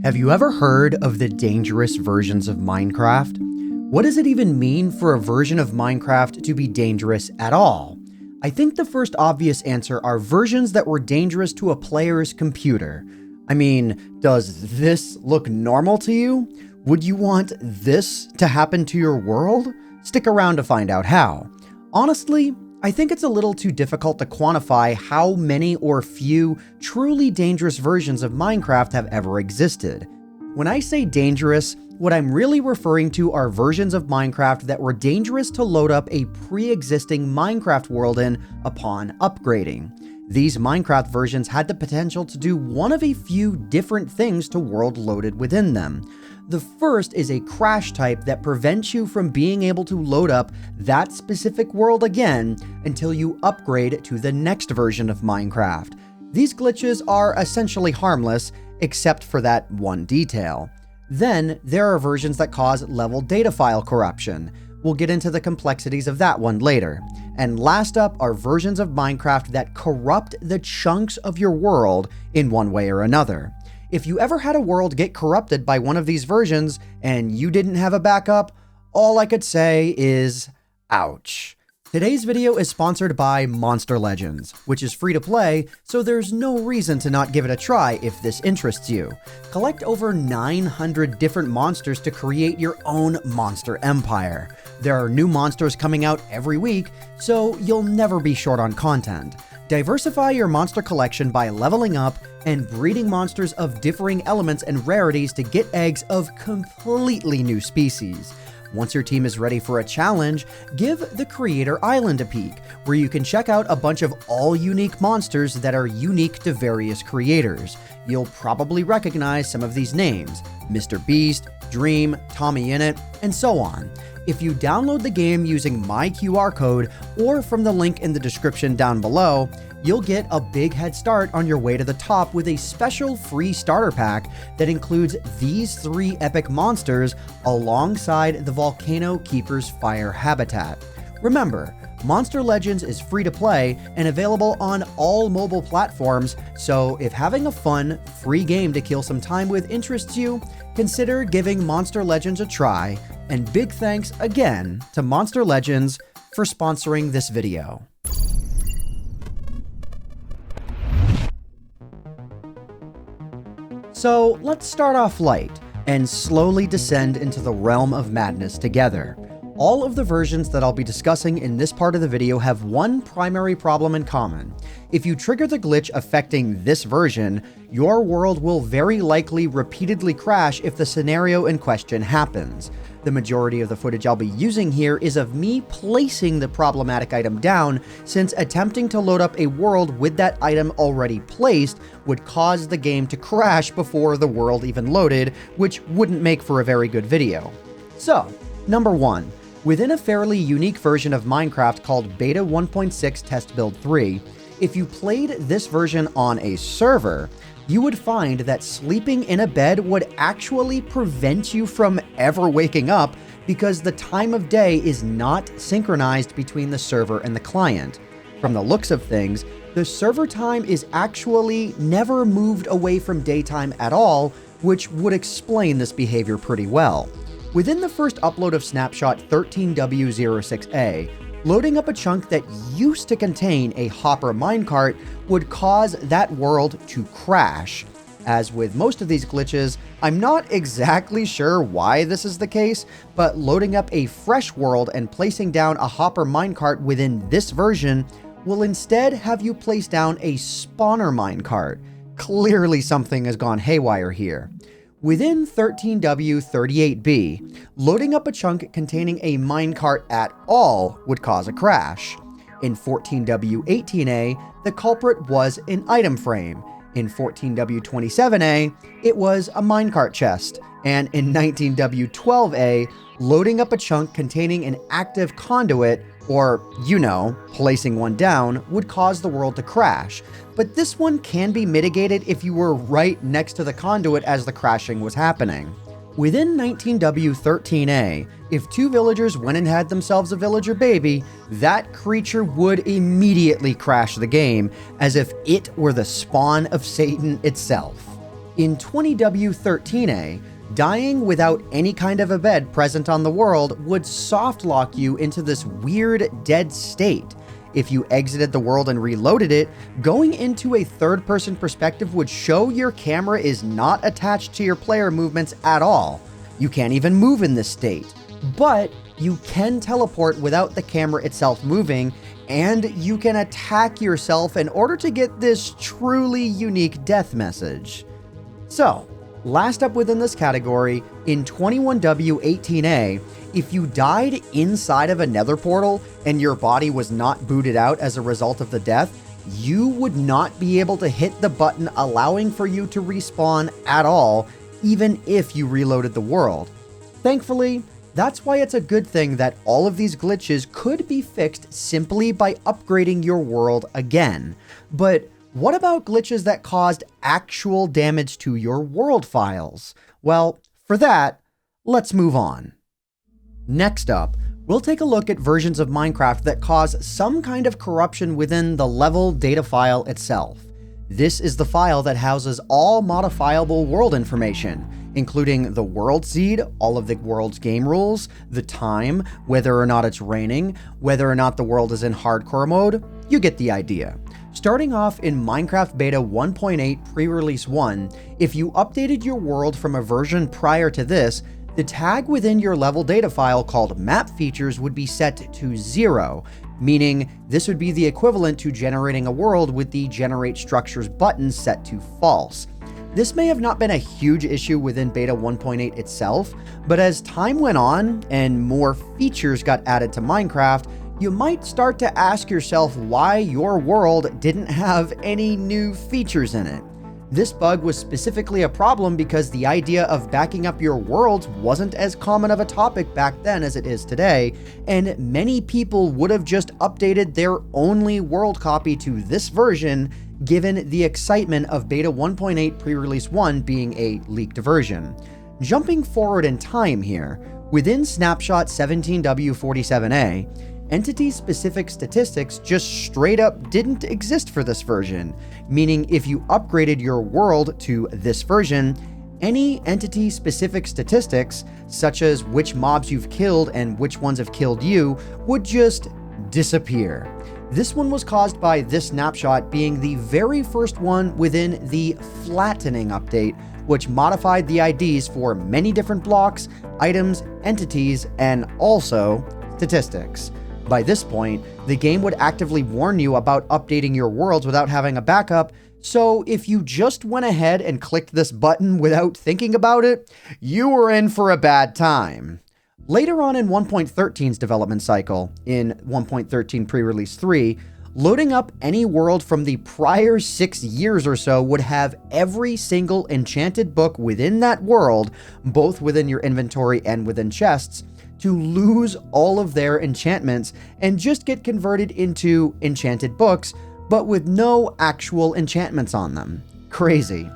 Have you ever heard of the dangerous versions of Minecraft? What does it even mean for a version of Minecraft to be dangerous at all? I think the first obvious answer are versions that were dangerous to a player's computer. I mean, does this look normal to you? Would you want this to happen to your world? Stick around to find out how. Honestly, I think it's a little too difficult to quantify how many or few truly dangerous versions of Minecraft have ever existed. When I say dangerous, what I'm really referring to are versions of Minecraft that were dangerous to load up a pre-existing Minecraft world in upon upgrading. These Minecraft versions had the potential to do one of a few different things to world loaded within them. The first is a crash type that prevents you from being able to load up that specific world again until you upgrade to the next version of Minecraft. These glitches are essentially harmless, except for that one detail. Then, there are versions that cause level data file corruption. We'll get into the complexities of that one later. And last up are versions of Minecraft that corrupt the chunks of your world in one way or another. If you ever had a world get corrupted by one of these versions and you didn't have a backup, all I could say is, ouch. Today's video is sponsored by Monster Legends, which is free to play, so there's no reason to not give it a try if this interests you. Collect over 900 different monsters to create your own monster empire. There are new monsters coming out every week, so you'll never be short on content. Diversify your monster collection by leveling up and breeding monsters of differing elements and rarities to get eggs of completely new species. Once your team is ready for a challenge, give the Creator Island a peek, where you can check out a bunch of all-unique monsters that are unique to various creators. You'll probably recognize some of these names: Mr. Beast, Dream, Tommy Innit, and so on. If you download the game using my QR code or from the link in the description down below, you'll get a big head start on your way to the top with a special free starter pack that includes these 3 epic monsters alongside the Volcano Keeper's Fire habitat. Remember, Monster Legends is free to play and available on all mobile platforms, so if having a fun, free game to kill some time with interests you, consider giving Monster Legends a try, and big thanks again to Monster Legends for sponsoring this video. So let's start off light and slowly descend into the realm of madness together. All of the versions that I'll be discussing in this part of the video have one primary problem in common. If you trigger the glitch affecting this version, your world will very likely repeatedly crash if the scenario in question happens. The majority of the footage I'll be using here is of me placing the problematic item down, since attempting to load up a world with that item already placed would cause the game to crash before the world even loaded, which wouldn't make for a very good video. So, number 1. Within a fairly unique version of Minecraft called Beta 1.6 Test Build 3, if you played this version on a server, you would find that sleeping in a bed would actually prevent you from ever waking up because the time of day is not synchronized between the server and the client. From the looks of things, the server time is actually never moved away from daytime at all, which would explain this behavior pretty well. Within the first upload of Snapshot 13W06A, loading up a chunk that used to contain a hopper minecart would cause that world to crash. As with most of these glitches, I'm not exactly sure why this is the case, but loading up a fresh world and placing down a hopper minecart within this version will instead have you place down a spawner minecart. Clearly something has gone haywire here. Within 13W38B, loading up a chunk containing a minecart at all would cause a crash. In 14W18A, the culprit was an item frame. In 14W27A, it was a minecart chest. And in 19W12A, loading up a chunk containing an active conduit, or, you know, placing one down, would cause the world to crash. But this one can be mitigated if you were right next to the conduit as the crashing was happening. Within 19W13A, if 2 villagers went and had themselves a villager baby, that creature would immediately crash the game, as if it were the spawn of Satan itself. In 20W13A, dying without any kind of a bed present on the world would soft lock you into this weird dead state. If you exited the world and reloaded it, going into a third-person perspective would show your camera is not attached to your player movements at all. You can't even move in this state. But you can teleport without the camera itself moving, and you can attack yourself in order to get this truly unique death message. So, last up within this category, in 21W18A, if you died inside of a nether portal and your body was not booted out as a result of the death, you would not be able to hit the button allowing for you to respawn at all, even if you reloaded the world. Thankfully, that's why it's a good thing that all of these glitches could be fixed simply by upgrading your world again. But what about glitches that caused actual damage to your world files? Well, for that, let's move on. Next up, we'll take a look at versions of Minecraft that cause some kind of corruption within the level data file itself. This is the file that houses all modifiable world information, including the world seed, all of the world's game rules, the time, whether or not it's raining, whether or not the world is in hardcore mode. You get the idea. Starting off in Minecraft Beta 1.8 Pre-Release 1, if you updated your world from a version prior to this, the tag within your level data file called map features would be set to 0, meaning this would be the equivalent to generating a world with the generate structures button set to false. This may have not been a huge issue within Beta 1.8 itself, but as time went on and more features got added to Minecraft, you might start to ask yourself why your world didn't have any new features in it. This bug was specifically a problem because the idea of backing up your worlds wasn't as common of a topic back then as it is today, and many people would have just updated their only world copy to this version given the excitement of Beta 1.8 Pre-Release 1 being a leaked version. Jumping forward in time here, within Snapshot 17W47A, entity-specific statistics just straight up didn't exist for this version, meaning if you upgraded your world to this version, any entity-specific statistics, such as which mobs you've killed and which ones have killed you, would just disappear. This one was caused by this snapshot being the very first one within the flattening update, which modified the IDs for many different blocks, items, entities, and also statistics. By this point, the game would actively warn you about updating your worlds without having a backup, so if you just went ahead and clicked this button without thinking about it, you were in for a bad time. Later on in 1.13's development cycle, in 1.13 Pre-Release 3, loading up any world from the prior 6 years or so would have every single enchanted book within that world, both within your inventory and within chests, to lose all of their enchantments and just get converted into enchanted books, but with no actual enchantments on them. Crazy.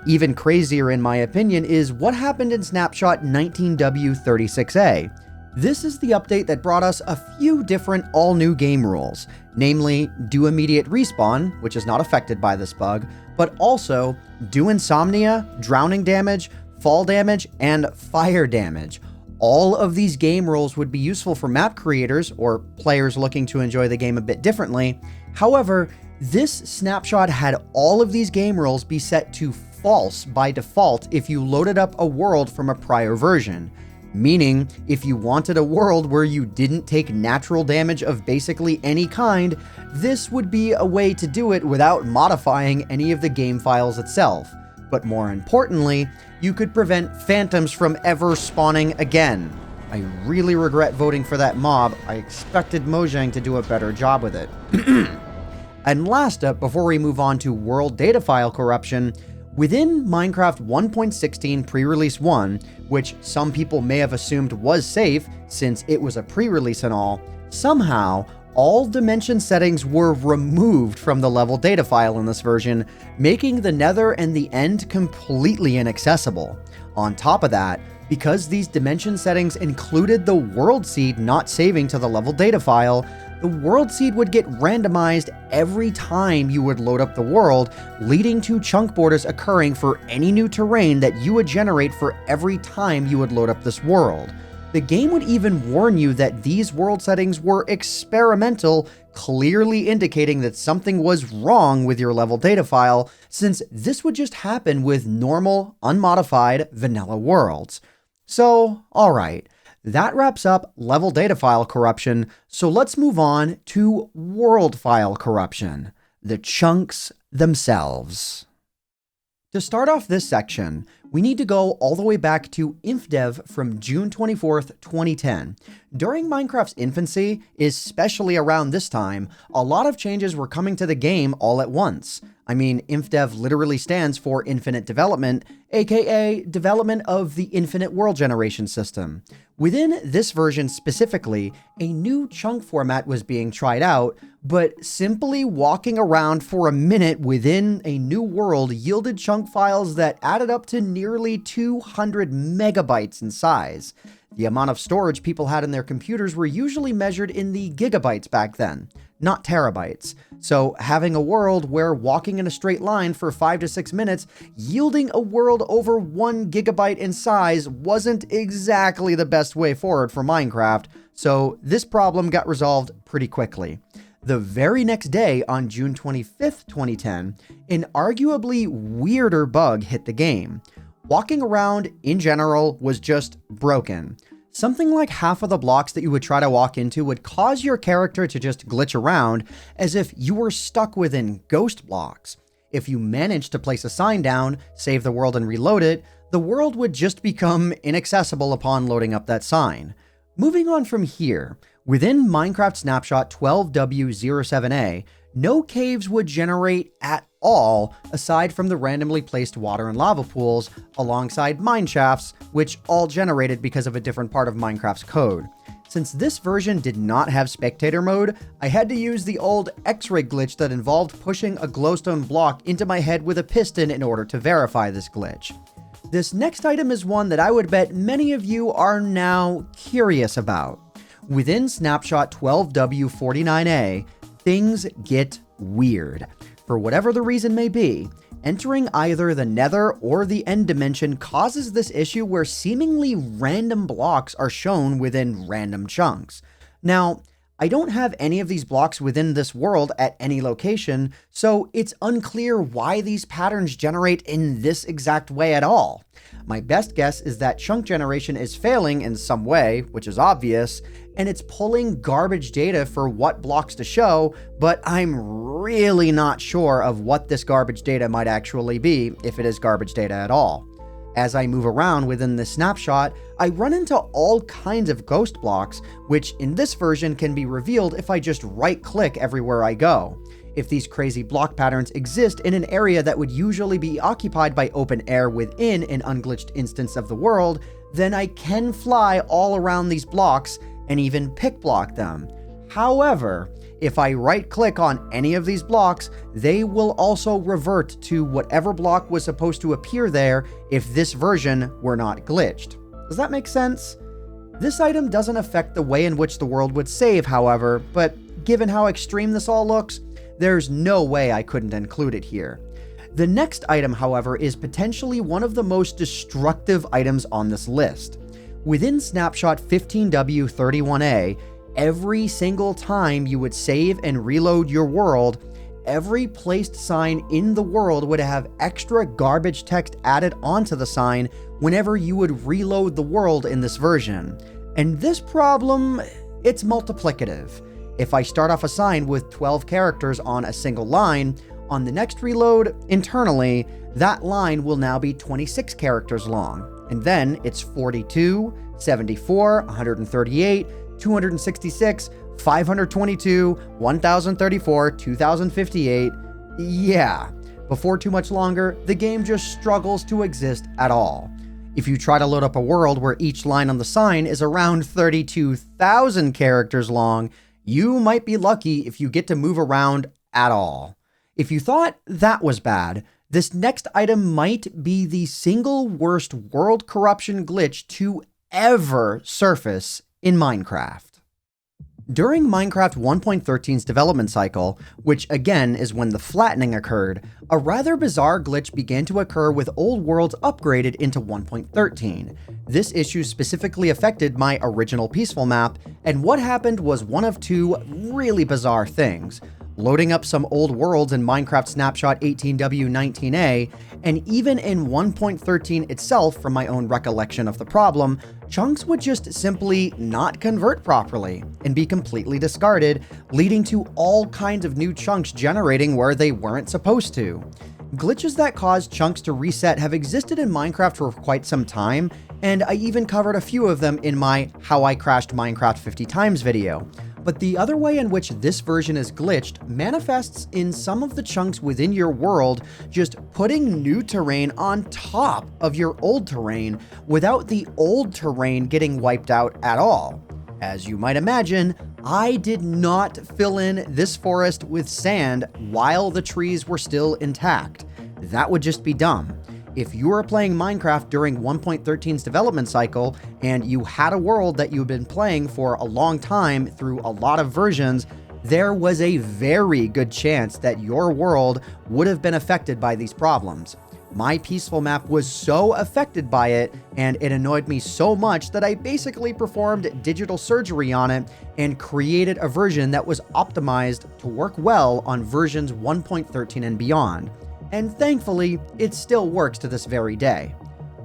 Even crazier in my opinion is what happened in Snapshot 19W36A. This is the update that brought us a few different all-new game rules, namely do immediate respawn, which is not affected by this bug, but also do insomnia, drowning damage, fall damage, and fire damage. All of these game rules would be useful for map creators or players looking to enjoy the game a bit differently. However, this snapshot had all of these game rules be set to false by default if you loaded up a world from a prior version. Meaning, if you wanted a world where you didn't take natural damage of basically any kind, this would be a way to do it without modifying any of the game files itself. But more importantly, you could prevent phantoms from ever spawning again. I really regret voting for that mob. I expected Mojang to do a better job with it. And last up, before we move on to world data file corruption, within Minecraft 1.16 Pre-Release 1, which some people may have assumed was safe since it was a pre-release and all, somehow all dimension settings were removed from the level data file in this version, making the nether and the end completely inaccessible. On top of that, because these dimension settings included the world seed not saving to the level data file, the world seed would get randomized every time you would load up the world, leading to chunk borders occurring for any new terrain that you would generate for every time you would load up this world. The game would even warn you that these world settings were experimental, clearly indicating that something was wrong with your level data file, since this would just happen with normal, unmodified, vanilla worlds. So, alright, that wraps up level data file corruption, so let's move on to world file corruption, the chunks themselves. To start off this section, we need to go all the way back to InfDev from June 24th, 2010. During Minecraft's infancy, especially around this time, a lot of changes were coming to the game all at once. I mean, InfDev literally stands for Infinite Development, aka Development of the Infinite World Generation System. Within this version specifically, a new chunk format was being tried out, but simply walking around for a minute within a new world yielded chunk files that added up to nearly 200 megabytes in size. The amount of storage people had in their computers were usually measured in the gigabytes back then, not terabytes. So having a world where walking in a straight line for 5 to 6 minutes, yielding a world over 1 gigabyte in size wasn't exactly the best way forward for Minecraft, so this problem got resolved pretty quickly. The very next day, on June 25th, 2010, an arguably weirder bug hit the game. Walking around, in general, was just broken. Something like half of the blocks that you would try to walk into would cause your character to just glitch around as if you were stuck within ghost blocks. If you managed to place a sign down, save the world and reload it, the world would just become inaccessible upon loading up that sign. Moving on from here, within Minecraft Snapshot 12W07A, no caves would generate at all aside from the randomly placed water and lava pools alongside mine shafts, which all generated because of a different part of Minecraft's code. Since this version did not have spectator mode, I had to use the old X-ray glitch that involved pushing a glowstone block into my head with a piston in order to verify this glitch. This next item is one that I would bet many of you are now curious about. Within Snapshot 12W49A, things get weird. For whatever the reason may be, entering either the Nether or the End Dimension causes this issue where seemingly random blocks are shown within random chunks. Now, I don't have any of these blocks within this world at any location, so it's unclear why these patterns generate in this exact way at all. My best guess is that chunk generation is failing in some way, which is obvious, and it's pulling garbage data for what blocks to show, but I'm really not sure of what this garbage data might actually be, if it is garbage data at all. As I move around within this snapshot, I run into all kinds of ghost blocks, which in this version can be revealed if I just right-click everywhere I go. If these crazy block patterns exist in an area that would usually be occupied by open air within an unglitched instance of the world, then I can fly all around these blocks and even pick block them. However, if I right-click on any of these blocks, they will also revert to whatever block was supposed to appear there if this version were not glitched. Does that make sense? This item doesn't affect the way in which the world would save, however, but given how extreme this all looks, there's no way I couldn't include it here. The next item, however, is potentially one of the most destructive items on this list. Within Snapshot 15W31A, every single time you would save and reload your world, every placed sign in the world would have extra garbage text added onto the sign whenever you would reload the world in this version. And this problem, it's multiplicative. If I start off a sign with 12 characters on a single line, on the next reload, internally, that line will now be 26 characters long. And then it's 42, 74, 138, 266, 522, 1034, 2058. Yeah, before too much longer, the game just struggles to exist at all. If you try to load up a world where each line on the sign is around 32,000 characters long, you might be lucky if you get to move around at all. If you thought that was bad, this next item might be the single worst world corruption glitch to ever surface in Minecraft. During Minecraft 1.13's development cycle, which again is when the flattening occurred, a rather bizarre glitch began to occur with old worlds upgraded into 1.13. This issue specifically affected my original peaceful map, and what happened was one of two really bizarre things. Loading up some old worlds in Minecraft Snapshot 18W19A, and even in 1.13 itself, from my own recollection of the problem, chunks would just simply not convert properly and be completely discarded, leading to all kinds of new chunks generating where they weren't supposed to. Glitches that cause chunks to reset have existed in Minecraft for quite some time, and I even covered a few of them in my How I Crashed Minecraft 50 Times video. But the other way in which this version is glitched manifests in some of the chunks within your world just putting new terrain on top of your old terrain without the old terrain getting wiped out at all. As you might imagine, I did not fill in this forest with sand while the trees were still intact. That would just be dumb. If you were playing Minecraft during 1.13's development cycle and you had a world that you've been playing for a long time through a lot of versions, there was a very good chance that your world would have been affected by these problems. My peaceful map was so affected by it, and it annoyed me so much that I basically performed digital surgery on it and created a version that was optimized to work well on versions 1.13 and beyond. And thankfully, it still works to this very day.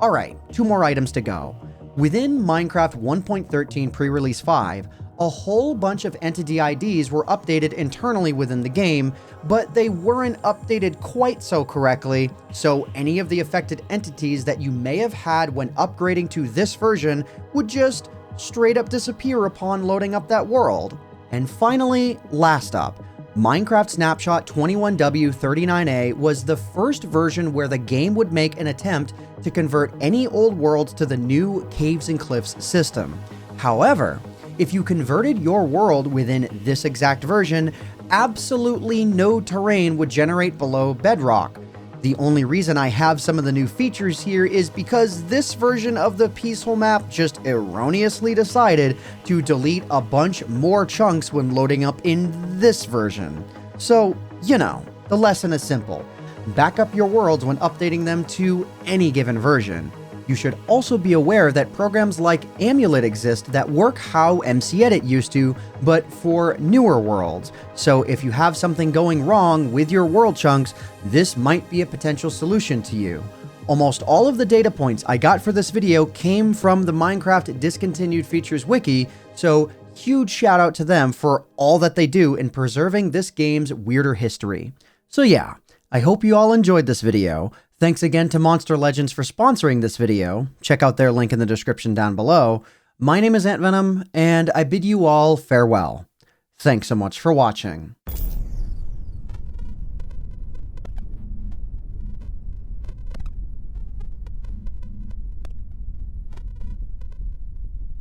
Alright, 2 more items to go. Within Minecraft 1.13 pre-release 5, a whole bunch of entity IDs were updated internally within the game, but they weren't updated quite so correctly, so any of the affected entities that you may have had when upgrading to this version would just straight up disappear upon loading up that world. And finally, last up, Minecraft Snapshot 21W39A was the first version where the game would make an attempt to convert any old worlds to the new Caves and Cliffs system. However, if you converted your world within this exact version, absolutely no terrain would generate below bedrock. The only reason I have some of the new features here is because this version of the peaceful map just erroneously decided to delete a bunch more chunks when loading up in this version. So, you know, the lesson is simple. Back up your worlds when updating them to any given version. You should also be aware that programs like Amulet exist that work how MCEdit used to, but for newer worlds. So if you have something going wrong with your world chunks, this might be a potential solution to you. Almost all of the data points I got for this video came from the Minecraft Discontinued Features Wiki, so huge shout out to them for all that they do in preserving this game's weirder history. So yeah, I hope you all enjoyed this video. Thanks again to Monster Legends for sponsoring this video. Check out their link in the description down below. My name is AntVenom, and I bid you all farewell. Thanks so much for watching.